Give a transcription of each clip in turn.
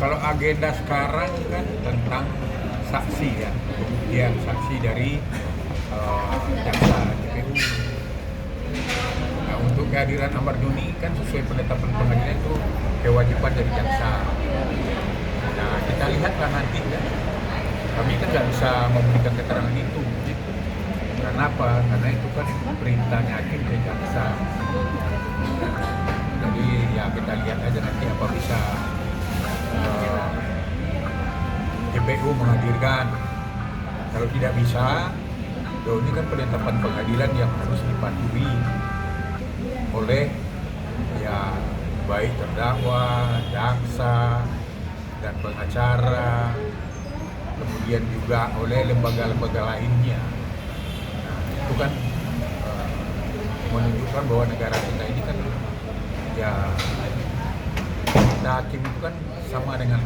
Kalau agenda sekarang kan tentang saksi ya, kemudian saksi dari jaksa JPU. Nah, untuk kehadiran Amar Joni kan sesuai penetapan pengadilan itu kewajiban dari jaksa. Nah, kita lihatlah nanti ya. Kami kan nggak bisa memberikan keterangan itu. Karena apa? Karena itu kan perintahnya hakim ke jaksa. Jadi ya kita lihat aja nanti apa bisa JPU menghadirkan. Kalau tidak bisa, ini kan penetapan pengadilan yang harus dipatuhi oleh ya baik terdakwa, jaksa, dan pengacara, kemudian juga oleh lembaga-lembaga lainnya. Nah, itu kan menunjukkan bahwa negara kita ini kan ya hakim itu kan sama dengan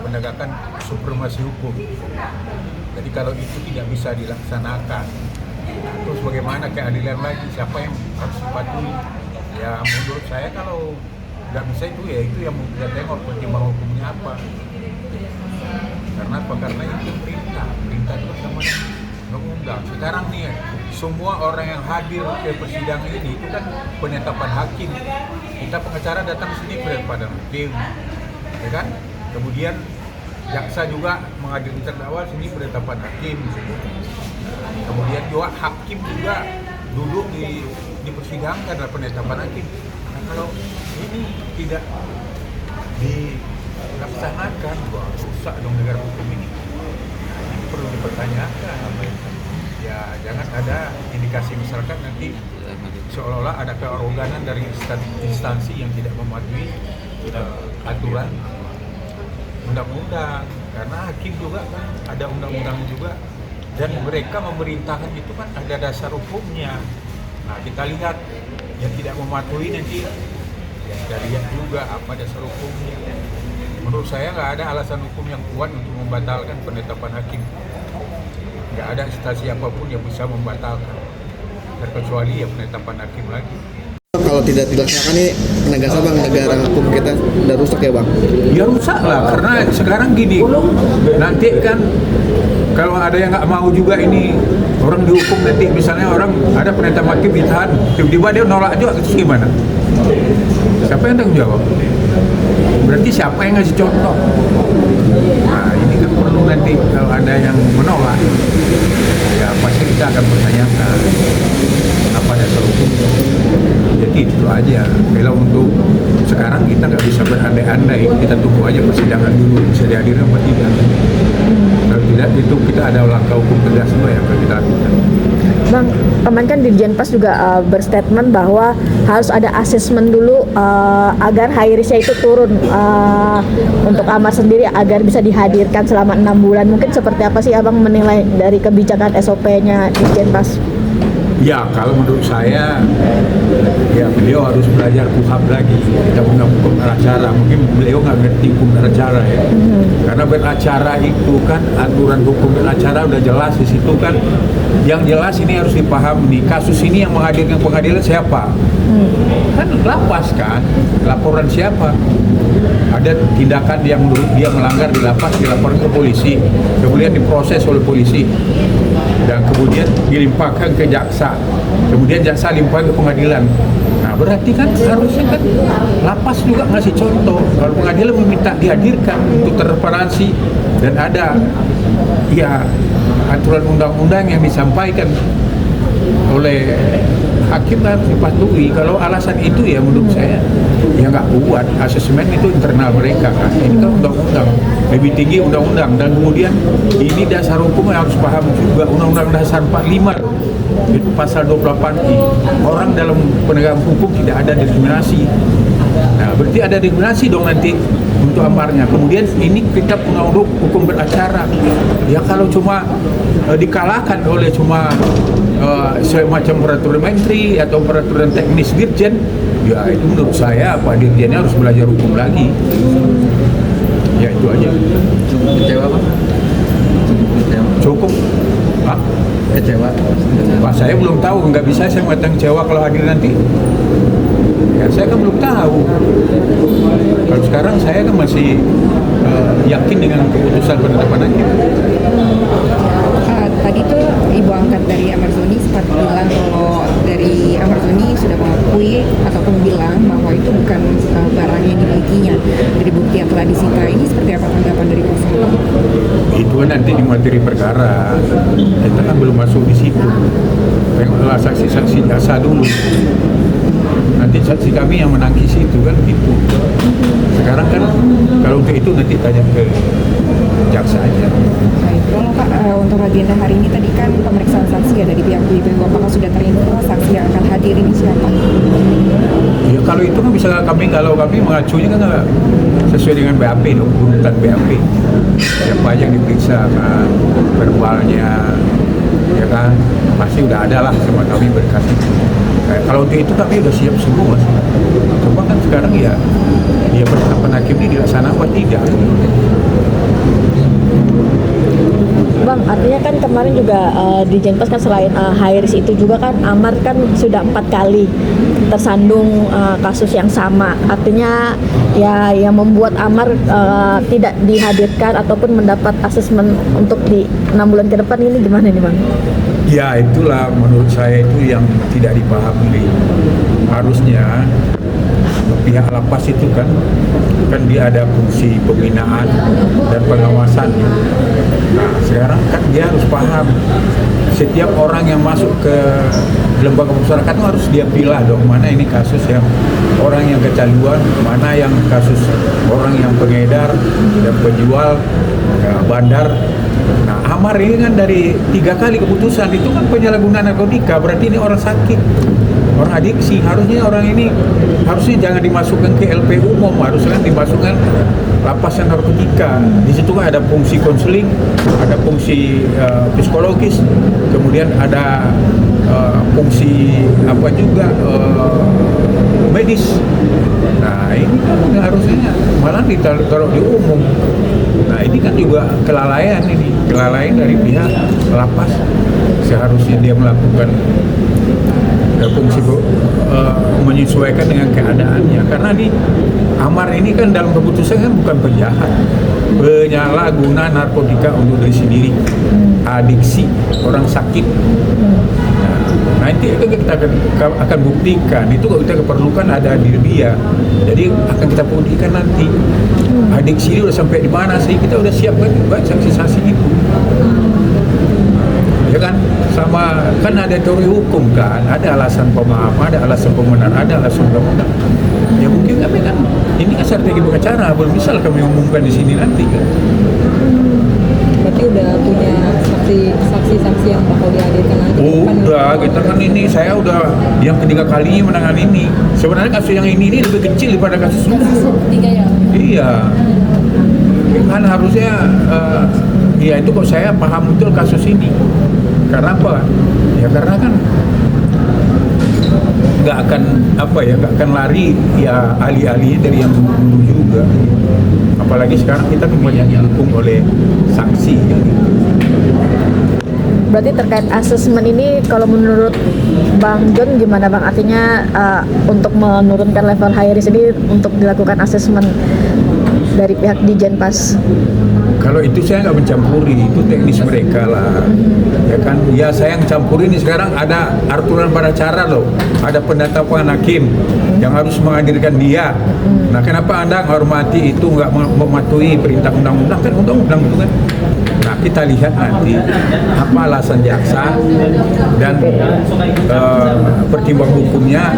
menegakkan supremasi hukum. Jadi kalau itu tidak bisa dilaksanakan, terus bagaimana keadilan lagi? Siapa yang harus dipatuhi? Ya menurut saya kalau nggak bisa itu ya itu yang mau kita tengok pertimbangan hukumnya apa. Karena apa? Karena itu perintah itu sama undang-undang. Sekarang nih semua orang yang hadir ke persidangan ini itu kan penetapan hakim. Kita pengacara datang sini pada hakim, ya kan? Kemudian jaksa juga menghadiri terdakwa sini penetapan hakim. Kemudian juga hakim juga duduk di persidangan adalah penetapan hakim. Nah, kalau ini tidak dilaksanakan, wah rusak dong negara hukum ini. Nah, ini perlu dipertanyakan. Ya jangan ada indikasi masyarakat nanti seolah-olah ada kearoganan dari instansi yang tidak mematuhi aturan undang-undang. Karena hakim juga kan ada undang-undang juga, dan mereka memerintahkan itu kan ada dasar hukumnya. Nah kita lihat yang tidak mematuhi nanti ya kita lihat juga apa dasar hukumnya. Menurut saya nggak ada alasan hukum yang kuat untuk membatalkan penetapan hakim. Nggak ada instansi apapun yang bisa membatalkan, terkecuali ya penetapan hakim lagi. Kalau tidak dilaksanakan nih penegasan bang, negara hukum kita udah rusak ya bang? Ya rusak lah, karena sekarang gini, nanti kan kalau ada yang nggak mau juga ini orang dihukum, nanti misalnya orang ada penetapan hakim ditahan, tiba-tiba dia nolak juga, terus gimana? Siapa yang tanggung jawab? Berarti siapa yang ngasih contoh? Nah ini kan perlu nanti kalau ada yang menolak, ya pasti kita akan pertanyakan apa dasar hukum. Jadi itu aja. Kalau untuk sekarang kita nggak bisa berandai-andai, kita tunggu aja persidangan dulu bisa dihadiri apa tidak. Kalau tidak itu kita ada langkah hukum tegas yang akan kita lakukan. Bang, kemarin kan Dirjen Pas juga berstatement bahwa harus ada asesmen dulu agar high risk-nya itu turun untuk Amar sendiri agar bisa dihadirkan selama 6 bulan. Mungkin seperti apa sih Abang menilai dari kebijakan SOP-nya Dirjen Pas? Ya, kalau menurut saya, ya beliau harus belajar KUHAP lagi, undang-undang hukum beracara. Mungkin beliau nggak ngerti hukum beracara ya, karena beracara itu kan aturan hukum beracara udah jelas di situ kan. Yang jelas ini harus dipahami. Kasus ini yang menghadirkan pengadilan siapa? Kan lapas kan, laporan siapa? Ada tindakan yang menurut dia melanggar di lapas, dilaporkan ke polisi, kemudian diproses oleh polisi, dan kemudian dilimpahkan ke jaksa, kemudian jaksa limpahkan ke pengadilan. Nah berarti kan harusnya kan lapas juga ngasih contoh kalau pengadilan meminta dihadirkan untuk transparansi dan ada ya aturan undang-undang yang disampaikan oleh hakim harus dipatuhi. Kalau alasan itu ya menurut saya ya nggak kuat. Asesmen itu internal mereka kan. Ini kan undang-undang, lebih tinggi undang-undang, dan kemudian ini dasar hukum yang harus paham juga. Undang-undang dasar 45 itu pasal 28I, orang dalam penegakan hukum tidak ada diskriminasi. Nah berarti ada diskriminasi dong nanti untuk amarnya. Kemudian ini kitab undang-undang hukum beracara. Ya kalau cuma dikalahkan oleh cuma semacam peraturan menteri atau peraturan teknis dirjen, ya itu menurut saya Pak Dirjennya harus belajar hukum lagi. Ya itu aja. Kecewa bang? Cukup. Pak? Kecewa? Pak saya belum tahu, nggak bisa saya mengatakan kecewa kalau hadir nanti. Ya saya kan belum tahu. Kalau sekarang saya kan masih yakin dengan keputusan penetapan hakim. Tadi tuh ibu angkat dari Amar Zoni sempat bilang kalau dari Amar Zoni sudah mengakui ataupun bilang bahwa itu bukan barang yang dimilikinya dari bukti yang telah disita. Ini seperti apa tanggapan dari kuasa hukum? Itu kan nanti di materi perkara, kita kan belum masuk di situ. Tengoklah saksi-saksi jasa dulu. Nanti saksi kami yang menangkis itu kan gitu. Sekarang kan kalau untuk itu nanti tanya ke jaksa aja. Baik, lalu Pak, untuk agenda hari ini tadi kan pemeriksaan saksi ada di pihak BPU. Apakah sudah terinfo saksi yang akan hadir ini siapa? Ya kalau itu kan bisa kalau kami mengacunya kan sesuai dengan BAP, urutan BAP. Siapa aja yang diperiksa kan, verbalnya, ya kan, pasti udah ada lah sama kami berkas itu. Kalau untuk itu kami udah siap semua. Cuma kan sekarang ya penetapan hakim ini dilaksanakan apa tidak? Bang, artinya kan kemarin juga di Jenpas kan selain Hairis itu juga kan Amar kan sudah 4 kali tersandung kasus yang sama. Artinya ya yang membuat Amar tidak dihadirkan ataupun mendapat asesmen untuk di 6 bulan ke depan ini gimana nih Bang? Ya itulah menurut saya itu yang tidak dipahami. Harusnya pihak lapas itu kan dia ada fungsi pembinaan dan pengawasan. Nah, sekarang kan dia harus paham setiap orang yang masuk ke lembaga masyarakat itu harus dia pilih dong, mana ini kasus yang orang yang kecanduan, mana yang kasus orang yang pengedar dan penjual bandar. Nah, Amar ini kan dari 3 kali keputusan itu kan penyalahgunaan narkotika, berarti ini orang sakit, orang adiksi. Harusnya orang ini jangan dimasukkan ke LP umum, harusnya dimasukkan lapas narkotika. Di situ kan ada fungsi konseling, ada fungsi psikologis, kemudian ada fungsi apa juga medis. Nah ini kan harusnya malah ditaruh di umum. Nah ini kan juga kelalaian dari pihak lapas. Seharusnya dia melakukan fungsi menyesuaikan dengan keadaannya, karena di Amar ini kan dalam keputusan kan bukan penjahat, penyalahguna narkotika untuk diri sendiri, adiksi, orang sakit. Nah nanti itu kita akan buktikan, itu kita perlukan ada diri dia, jadi akan kita buktikan nanti adiksi ini udah sampai di mana sih, kita udah siapkan juga saksi-saksi itu. Ya kan, sama kan ada teori hukum kan, ada alasan pemaaf, ada alasan pembenar, ada alasan pembenar. Ya mungkin kami kan, ini kan strategi pengacara, belum bisa kami umumkan di sini nanti kan. Berarti udah punya saksi-saksi yang bakal dihadirkan nanti? Udah, kita kan ini, saya udah yang ketiga kalinya menangani ini. Sebenarnya kasus yang ini lebih kecil daripada kasus ini. Ketiga ya? Iya. Kan harusnya, ya itu kok saya paham betul kasus ini. Karena apa? Ya karena kan nggak akan lari ya ahli-ahli dari yang dulu juga. Apalagi sekarang kita banyak didukung oleh saksi. Berarti terkait asesmen ini kalau menurut Bang John gimana Bang? Artinya untuk menurunkan level Hairis ini untuk dilakukan asesmen dari pihak di Jenpas? Kalau itu saya nggak mencampuri, itu teknis mereka lah, ya kan? Ya saya yang campuri ini sekarang ada aturan pada cara loh, ada penetapan hakim yang harus menghadirkan dia. Nah kenapa Anda menghormati itu, nggak mematuhi perintah undang-undang, kan undang-undang itu kan? Nah kita lihat nanti apa alasan jaksa dan pertimbangan hukumnya,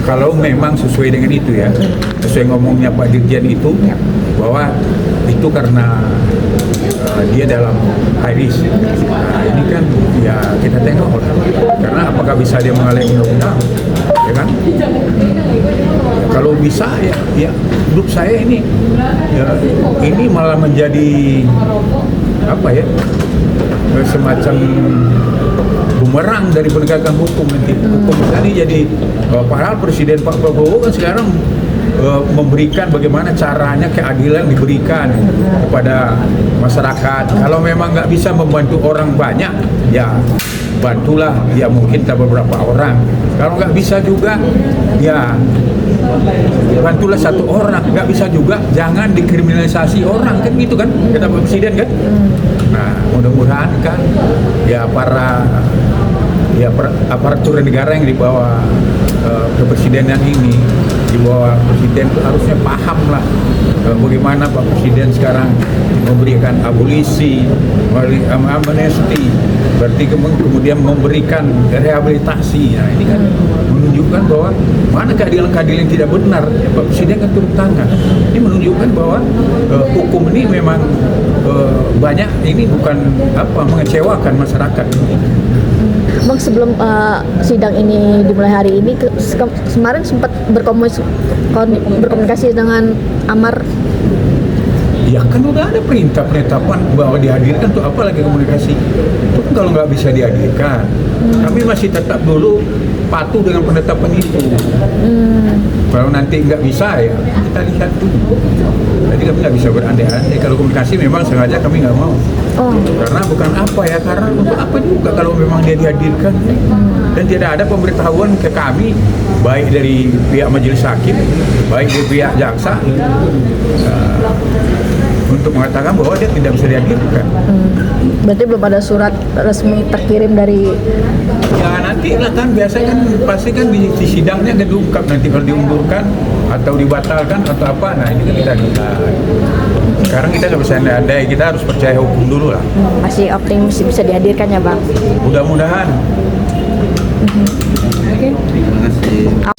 kalau memang sesuai dengan itu ya, sesuai ngomongnya Pak Dirjen itu, bahwa itu karena dia dalam high risk. Nah, ini kan ya kita tengok karena apakah bisa dia mengalami undang-undang, ya kan? Kalau bisa ya grup saya ini ini malah menjadi apa ya, semacam bumerang dari penegakan hukum nanti. Hukum ini jadi padahal Presiden Pak Prabowo kan sekarang memberikan bagaimana caranya keadilan diberikan kepada masyarakat. Kalau memang nggak bisa membantu orang banyak, ya bantulah ya mungkin beberapa orang. Kalau nggak bisa juga, ya bantulah satu orang. Nggak bisa juga, jangan dikriminalisasi orang, kan gitu kan kata Pak Presiden kan. Nah, mudah-mudahan kan ya aparatur negara yang di bawah kepresidenan ini, di bawah presiden itu harusnya paham lah bagaimana Pak Presiden sekarang memberikan abolisi, amnesti, berarti kemudian memberikan rehabilitasi. Nah, ini kan menunjukkan bahwa mana keadilan-keadilan yang tidak benar, Pak Presiden kan turun tangan. Ini menunjukkan bahwa hukum ini memang banyak ini bukan mengecewakan masyarakat. Bang, sebelum sidang ini dimulai hari ini, kemarin sempat berkomunikasi dengan Amar. Ya kan udah ada perintah penetapan bahwa dihadirkan, tuh apa lagi komunikasi? Itu kan kalau nggak bisa dihadirkan, kami masih tetap dulu patuh dengan penetapan itu. Kalau nanti nggak bisa ya kita lihat dulu. Jadi kami nggak bisa berandai-andai. Kalau komunikasi memang sengaja kami nggak mau. Karena bukan apa ya, karena untuk apa juga kalau memang dia dihadirkan. Dan tidak ada pemberitahuan ke kami, baik dari pihak majelis hakim, baik dari pihak jaksa, untuk mengatakan bahwa dia tidak bisa dihadirkan. Berarti belum ada surat resmi terkirim dari... Ya nanti lah kan, biasa kan pasti kan di sidangnya akan diungkap nanti kalau diundurkan atau dibatalkan atau apa. Nah ini kan kita lihat. Sekarang kita nggak bisa andai-andai, kita harus percaya hukum dulu lah. Masih optimis bisa dihadirkan ya Bang? Mudah-mudahan. Terima kasih.